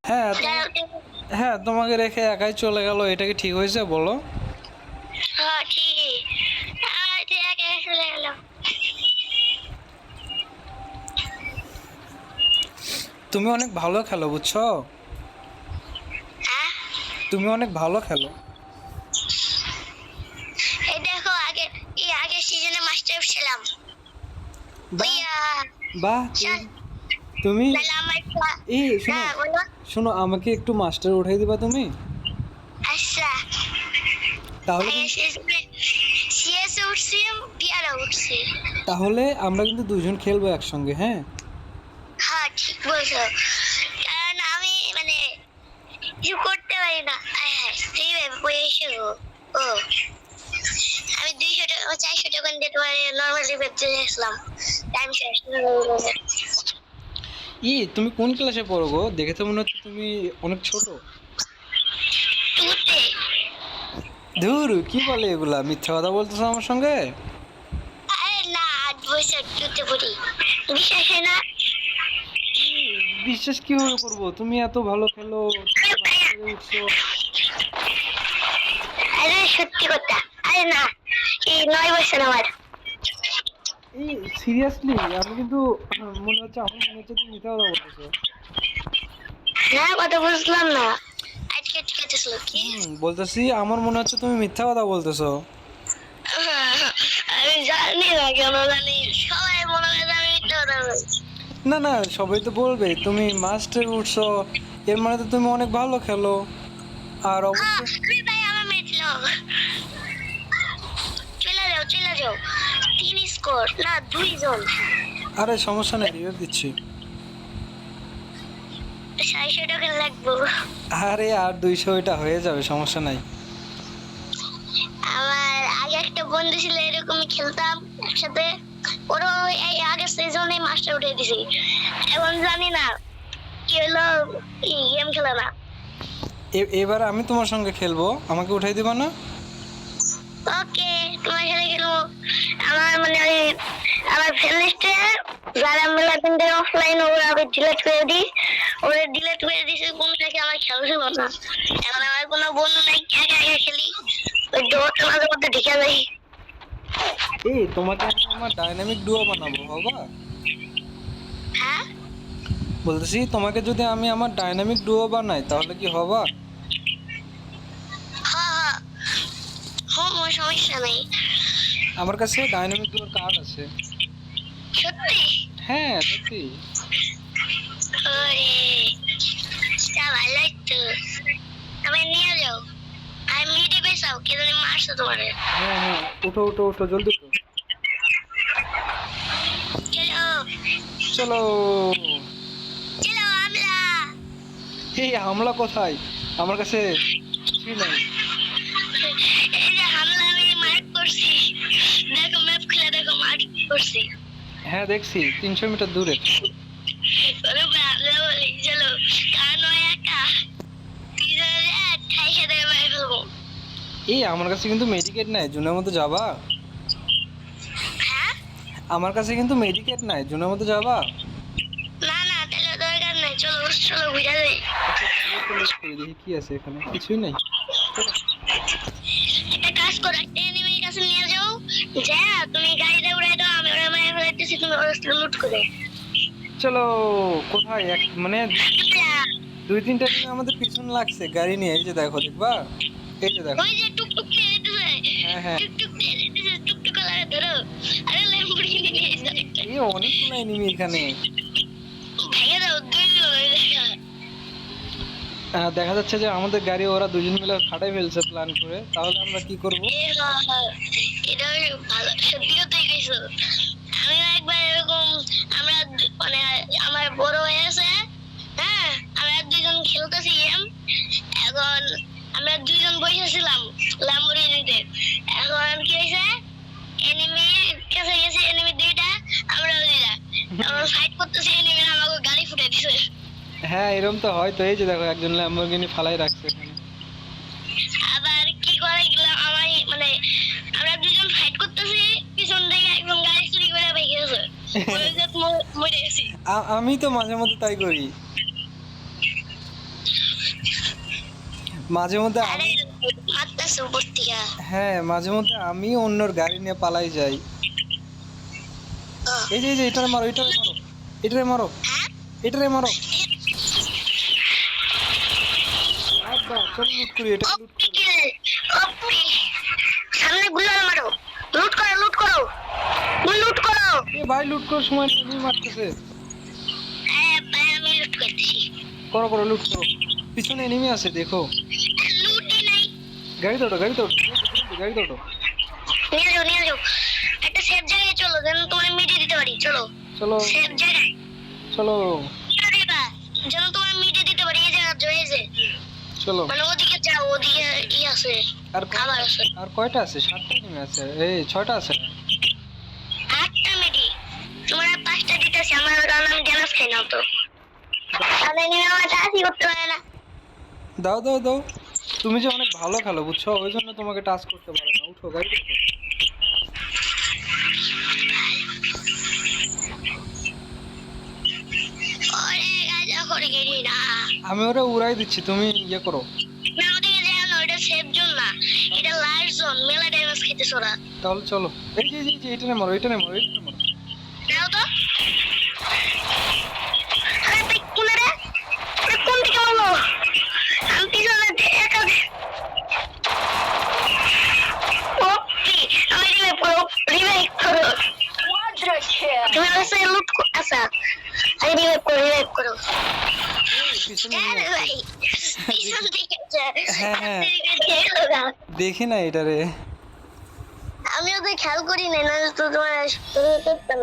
হ্যাঁ হ্যাঁ, তোমাকে রেখে একাই চলে গেল, এটা কি ঠিক হয়েছে বলো? হ্যাঁ ঠিকই, একা চলে গেল। তুমি অনেক ভালো খেলো বুঝছো, হ্যাঁ তুমি অনেক ভালো খেলো। এই দেখো, আগে সিজনে মাস্টার ছিলাম। বাহ ওইয়া বাহ, চল, তুমি তাহলে আমার এই শোনো হ্যাঁ বলো। শোনো, আমাকে একটু মাস্টার উঠাই দিবা তুমি? আচ্ছা, তাহলে আগে সিজনে সিএস উঠছি, বিয়ারা উঠছি। তাহলে আমরা কিন্তু দুজন খেলবো একসঙ্গে, হ্যাঁ? হ্যাঁ ঠিক বলছো, কারণ আমি মানে কিছু করতে পারি না। হ্যাঁ এইভাবে পয়সা ও আমি 200 টাকা 400 টাকা দিয়ে তোমার নর্মালি বেচতে গেছিলাম, টাইম শেষ। তুমি কোন ক্লাসে পড়ো গো? দেখে তো মনে হচ্ছে তুমি অনেক ছোট। তুতে ধুর, কি বলে এগুলা? মিথ্যা কথা বলতেছো আমার সঙ্গে? আরে না, 8 বছর তুতে পড়ি, বিশ্বাস হয় না? বিশ্বাস কিভাবে করবো? তুমি এত ভালো খেলো, তুমি মাস্টারে উঠছো। আরে সত্যি কথা, আরে না, এই 9 বছর আমার। এই সিরিয়াসলি, আমি কিন্তু মনে হচ্ছে, আমার মনে হচ্ছে তুমি মিথ্যা কথা বলতেছো। হ্যাঁ কথা বুঝলাম না, আজকে খেতেছিল কি? বলতেছি আমার মনে হচ্ছে তুমি মিথ্যা কথা বলতেছো। আমি জানি না কেন জানি, সবাই মনে হয় আমি মিথ্যা কথা বলছি। না না, সবাই তো বলবে তুমি মাস্টারে উঠছো, এর মানে তো তুমি অনেক ভালো খেলো। আর অবশ্যই আরে ভাই আমার মেয়েছিল, চলে যাও চলে যাও, 3 স্কোর না 2 জন। আরে সমস্যা নেই, রিভাইভ দিচ্ছি। 600 টাকা লাগবো। আরে আর 200 এটা হয়ে যাবে, সমস্যা নাই। আমার আগে একটা বন্ধু ছিল, এরকমই খেলতাম একসাথে, ওরও এই আগের সিজনে মাস্টার উঠে দিছি। এখন জানি না কি হলো, গেম খেলে না। এবার আমি তোমার সঙ্গে খেলবো, আমাকে উঠাই দিবা না? ওকে, তোমার সাথে খেলবো। আমার মানে আমার ফ্রেন্ড লিস্টে যারা আমরা কিন্তু অফলাইন, ওরা আমি ডিলিট করে দিই, ওরা ডিলিট করে দিয়েছে, কোন থেকে আমার খেলা ছিল না। এখন আমার কোনো বন্ধু নাই, একা একা খেলি, ওই ডোরটা মাঝে মধ্যে ঢেকে যাই। তোমাকে আমি আমার ডাইনামিক ডুও বানাবো, হবা? হ্যাঁ বলতেছি তোমাকে যদি আমি আমার ডাইনামিক ডুও বানাই তাহলে কি হবা? হ্যাঁ হ্যাঁ, কোনো সমস্যা নেই। আমার কাছে ডাইনামিক ডুওর কার্ড আছে। সত্যি? হ্যাঁ সত্যি। ওরে, তা ভালোই তো, তুমি নিয়ে যাও, আমি মিটে পেছাও কে জানি মারছো তোমারে। হ্যাঁ হ্যাঁ, উঠো উঠো উঠো, জলদি উঠো। চলো চলো। চলো আমরা, এই হামলা কোথায়? আমার কাছে কিছুই নাই। এই যে হামলা আমি মার্ক করছি, দেখো ম্যাপ খুলে দেখো, মার্ক করছি। হ্যাঁ দেখছি, 300 মিটার দূরে। ওরে হামলা বলি, চলো, কারণ ওই একা তিনজনে ঠাইসে দেবে মেরে ফেলবো। আমার কাছে কিন্তু মেডিকেট নাই, জুনের মতো যাবা? হ্যাঁ আমার কাছে কিন্তু মেডিকেট নাই, জুনের মতো যাবা? না না, তাহলে দরকার নাই, চলো চলো বুঝা যাই। আচ্ছা চলো চলো, করে দেখি কি আছে এখানে, কিছুই নাই। চলো। একটা কাজ করো, একটা এনিমির কাছে নিয়ে যাও, যা তুমি গাড়িতে উড়াই দাও, আমি ওরা মায়ের ফেলাইতেছি, তুমি ওরা লুট করে। চলো। কোথায় মানে আচ্ছা, 2-3টা দিন আমাদের পিছন লাগছে গাড়ি নিয়ে, এই যে দেখো, দেখবা? এই যে দেখো। ওই যে টুকটুক দিয়ে দিতেছে, হ্যাঁ হ্যাঁ, টুকটুক দিয়ে দিতেছে, টুকটুক লাগে ধরো। আরে ল্যাম্বরগিনি নিয়ে এসো একটা, অনেকগুলো এনিমি এখানে। ভেঙে দাও 2 জন দেখা। দেখা যাচ্ছে যে আমাদের গাড়ি ওরা দুজন মিলে ফাটাই ফেলছে প্ল্যান করে, তাহলে আমরা কি করব? এটা ভালো, সত্যি কথাই কইছো। আমি একবার এরকম, আমরা মানে আমার বড় হয়ে আছে, হ্যাঁ আমরা 2 জন খেলতেছি গেম, এখন আমরা 2 জন বসেছিলাম ল্যাম্বরগিনিতে, এখন কি হয়েছে, এনিমির কাছে গেছে, এনিমি 2টা, আমরা 2টা, আমরা ফাইট করতেছি, এনিমি আমাকে গাড়ি ফুটে দিছে। হ্যাঁ এরকম তো হয় তো, এই যে দেখো একজন ল্যাম্বরগিনি ফালাই রাখছে এখানে। আবার কি করে গেলাম আমার মানে, আমরা 2 জন ফাইট করতেছি, পিছন থেকে একদম গাড়ি চুরি করে ভেঙে গেছে, মরে গেছি। আমি তো মাঝে মধ্যে তাই করি। মাঝে মধ্যে আরে আমি মারতেছে উপর থেকে। হ্যাঁ মাঝে মধ্যে আমি অন্যর গাড়ি নিয়ে পালাই যাই। এই যে এটারে মারো, এটারে মারো, এটারে মারো, হ্যাঁ? এটারে মারো। আব্বা চল লুট করি, এটা লুট করি। ওপি, সামনে গুলাল মারো, লুট করো লুট করো, লুট করো। এ ভাই লুট করার সময় নেই, এনিমি মারতেছে। হ্যাঁ ভাই আমি লুট করতেছি। করো করো লুট করো, পিছনে এনিমি আছে দেখো। লুটই নাই। গাড়ি তোটো, গাড়ি তোটো, গাড়ি তোটো। নিয়ে যাও একটা সেফ জায়গায় চলো, যেন তোমার মিটিয়ে দিতে পারি। চলো চলো সেফ জায়গায় চলো আরে বা, যেন তোমার মিটিয়ে দিতে পারি। এই জায়গা জয়েছে, চলো। মানে ওদিকে যাও, ওদিকে ই আছে, আর খাবার আছে। আর কয়টা আছে? 7টা এনিমি আছে, এই 6টা আছে। 8টা মিটি, তোমার আর 5টা দিতেছি। আমার কারণ আমি জানাস খাই না তো, তাহলে নিয়ে আমার চাষি করতে পারে না। দাও দাও দাও, তুমি যে অনেক ভালো খেলো বুঝছো, ওই জন্য তোমাকে টাচ করতে পারে না। উঠো গাড়ি উঠো। ওরে গাজা করে গেলি না, আমি ওরা উড়াই দিচ্ছি, তুমি ইয়ে করো। না ওদিকে যাও না, ওটা সেফ জোন না, এটা লাইট জোন। মেলা ড্যামেজ খেতেছ ওরা। তাহলে চলো। এই যে এটারে মারো, এটারে মারো, এটারে মারো। দাও তো। আরে তুই কোন রে? আরে কোন দিকে মারলো? আমি পিছনে একা। ওপি, আমি রিভাইভ করো। তোমার কাছে লুট আচ্ছা, আমি রিভাইভ করো। পিছনে আরে enemy আছে। ভাই, পিছন দিকে যা। হ্যাঁ, হ্যাঁ। দেখো না। দেখি না এটারে। আমিও তো খেয়াল করি না, না তো তোমার করতাম।